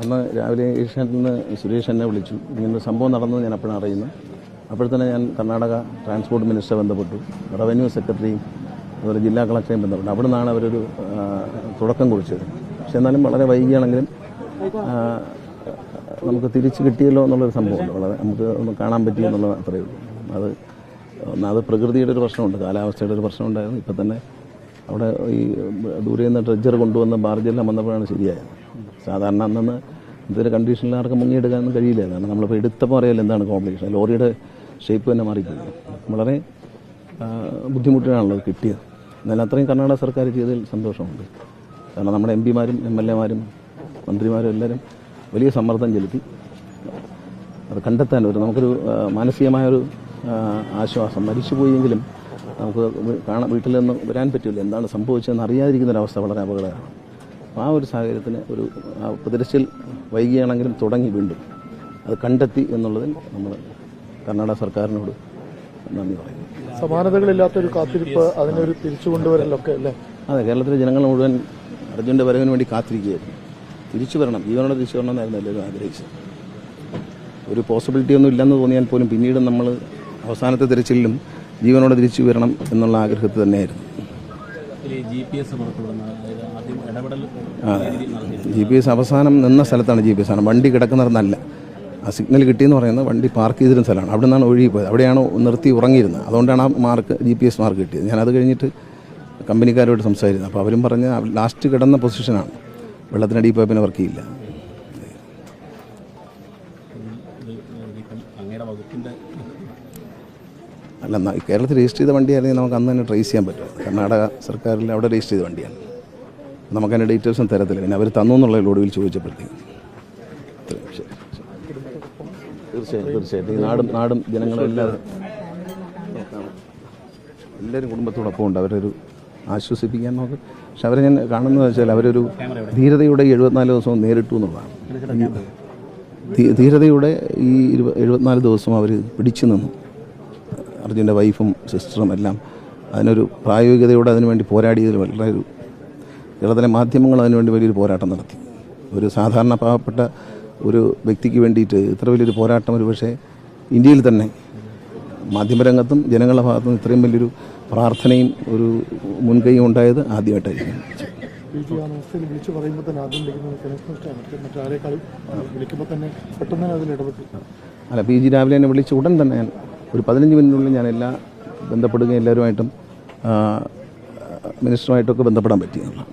അന്ന് രാവിലെ ഏഷ്യാനെറ്റിൽ നിന്ന് സുരേഷ് എന്നെ വിളിച്ചു. ഇങ്ങനൊരു സംഭവം നടന്നത് ഞാൻ അപ്പോഴാണ് അറിയുന്നത്. അപ്പോൾ തന്നെ ഞാൻ കർണാടക ട്രാൻസ്പോർട്ട് മിനിസ്റ്ററെ ബന്ധപ്പെട്ടു, റവന്യൂ സെക്രട്ടറിയും അതുപോലെ ജില്ലാ കളക്ടറെയും ബന്ധപ്പെട്ടു. അവിടെ നിന്നാണ് അവരൊരു തുടക്കം കുറിച്ചത്. പക്ഷെ എന്നാലും വളരെ വൈകിയാണെങ്കിലും നമുക്ക് തിരിച്ച് കിട്ടിയല്ലോ എന്നുള്ളൊരു സംഭവമുണ്ട്. വളരെ നമുക്ക് ഒന്ന് കാണാൻ പറ്റിയെന്നുള്ളത് അത്രയേ ഉള്ളൂ. അത് പ്രകൃതിയുടെ ഒരു പ്രശ്നമുണ്ട്, കാലാവസ്ഥയുടെ ഒരു പ്രശ്നമുണ്ടായിരുന്നു. ഇപ്പം തന്നെ അവിടെ ഈ ദൂരെ നിന്ന് ഡ്രഡ്ജർ കൊണ്ടുവന്ന ബാർജെല്ലാം വന്നപ്പോഴാണ് ശരിയായത്. സാധാരണ അന്നന്ന് ഇതൊരു കണ്ടീഷനിൽ ആർക്കും മുങ്ങിയെടുക്കാനൊന്നും കഴിയില്ല. കാരണം നമ്മളിപ്പോൾ എടുത്തപ്പോൾ അറിയാലോ എന്താണ് കോംപ്ലിക്കേഷൻ. ലോറിയുടെ ഷേപ്പ് തന്നെ മാറിപ്പോയി. വളരെ ബുദ്ധിമുട്ടിനാണല്ലോ കിട്ടിയത്. എന്നാലും അത്രയും കർണാടക സർക്കാർ ചെയ്തതിൽ സന്തോഷമുണ്ട്. കാരണം നമ്മുടെ എം പിമാരും എം എൽ എമാരും മന്ത്രിമാരും എല്ലാവരും വലിയ സമ്മർദ്ദം ചെലുത്തി അത് കണ്ടെത്താൻ നമുക്കൊരു മാനസികമായൊരു ആശ്വാസം. മരിച്ചുപോയെങ്കിലും നമുക്ക് വീട്ടിൽ നിന്ന് വരാൻ പറ്റില്ല, എന്താണ് സംഭവിച്ചതെന്ന് അറിയാതിരിക്കുന്നൊരവസ്ഥ വളരെ അപകടമാണ്. ആ ഒരു സാഹചര്യത്തിന് ഒരു തിരച്ചിൽ വൈകിയാണെങ്കിലും തുടങ്ങി വീണ്ടും അത് കണ്ടെത്തി എന്നുള്ളതിൽ നമ്മൾ കർണാടക സർക്കാരിനോട് നന്ദി പറയുന്നു. സമാനതകളില്ലാത്തൊരു കാത്തിരിപ്പ്, അതിനൊരു തിരിച്ചു കൊണ്ടുവരലൊക്കെ അല്ലേ? അതെ, കേരളത്തിലെ ജനങ്ങൾ മുഴുവൻ അർജുൻ്റെ വരവിന് വേണ്ടി കാത്തിരിക്കുകയായിരുന്നു. തിരിച്ചു വരണം, ജീവനോടെ തിരിച്ചു വരണം എന്നായിരുന്നു എല്ലാവരും ആഗ്രഹിച്ചത്. ഒരു പോസിബിലിറ്റി ഒന്നും ഇല്ലെന്ന് തോന്നിയാൽ പോലും പിന്നീട് നമ്മൾ അവസാനത്തെ തിരച്ചിലും ജീവനോടെ തിരിച്ചു വരണം എന്നുള്ള ആഗ്രഹത്തിൽ തന്നെയായിരുന്നു. GPS അവസാനം നിന്ന സ്ഥലത്താണ് GPS ആണ്, വണ്ടി കിടക്കുന്നിടന്നല്ല. ആ സിഗ്നൽ കിട്ടിയെന്ന് പറയുന്നത് വണ്ടി പാർക്ക് ചെയ്തിരുന്ന സ്ഥലമാണ്. അവിടെ നിന്നാണ് ഒഴുകിപ്പോയത്. അവിടെയാണ് നിർത്തി ഉറങ്ങിയിരുന്നത്. അതുകൊണ്ടാണ് ആ GPS മാർക്ക് കിട്ടിയത്. ഞാനത് കഴിഞ്ഞിട്ട് കമ്പനിക്കാരോട് സംസാരിക്കുന്നത്. അപ്പോൾ അവരും പറഞ്ഞ് ലാസ്റ്റ് കിടന്ന പൊസിഷനാണ്, വെള്ളത്തിനടിയിൽ പോയ പിന്നെ വർക്ക് ചെയ്യില്ല. അല്ല, കേരളത്തിൽ രജിസ്റ്റർ ചെയ്ത വണ്ടിയായിരുന്നെങ്കിൽ നമുക്ക് അന്ന് തന്നെ ട്രേസ് ചെയ്യാൻ പറ്റും. കർണാടക സർക്കാരിൽ അവിടെ രജിസ്റ്റർ ചെയ്ത വണ്ടിയാണ്. നമുക്കതിൻ്റെ ഡീറ്റെയിൽസും തരത്തില്ല. പിന്നെ അവർ തന്നു എന്നുള്ള ഒടുവിൽ ചോദിച്ചപ്പോഴത്തേക്കും. തീർച്ചയായിട്ടും ഈ നാടും ജനങ്ങളും എല്ലാവരും കുടുംബത്തോടൊപ്പം ഉണ്ട്. അവരൊരു ആശ്വസിപ്പിക്കാൻ നോക്കും. പക്ഷെ അവരെ ഞാൻ കാണുന്നത് വെച്ചാൽ അവരൊരു ധീരതയുടെ 74 ദിവസവും നേരിട്ടു എന്നുള്ളതാണ്. ധീരതയുടെ ഈ 74 ദിവസവും അവർ പിടിച്ചു നിന്നു. അർജുൻ്റെ വൈഫും സിസ്റ്ററും എല്ലാം അതിനൊരു പ്രായോഗികതയോടെ അതിനുവേണ്ടി പോരാടിയതിൽ വളരെ കേരളത്തിലെ മാധ്യമങ്ങൾ അതിനുവേണ്ടി വലിയൊരു പോരാട്ടം നടത്തി. ഒരു സാധാരണ പാവപ്പെട്ട ഒരു വ്യക്തിക്ക് വേണ്ടിയിട്ട് ഇത്ര വലിയൊരു പോരാട്ടം ഒരു പക്ഷേ ഇന്ത്യയിൽ തന്നെ മാധ്യമരംഗത്തും ജനങ്ങളുടെ ഭാഗത്തുനിന്ന് ഇത്രയും വലിയൊരു പ്രാർത്ഥനയും ഒരു മുൻകൈയും ഉണ്ടായത് ആദ്യമായിട്ടായിരിക്കും. അല്ല, PG രാവിലെ എന്നെ വിളിച്ച് ഉടൻ തന്നെ ഞാൻ ഒരു 15 മിനിറ്റിനുള്ളിൽ ഞാൻ ബന്ധപ്പെടുകയും എല്ലാവരുമായിട്ടും മിനിസ്റ്ററുമായിട്ടൊക്കെ ബന്ധപ്പെടാൻ പറ്റിയതാണ്.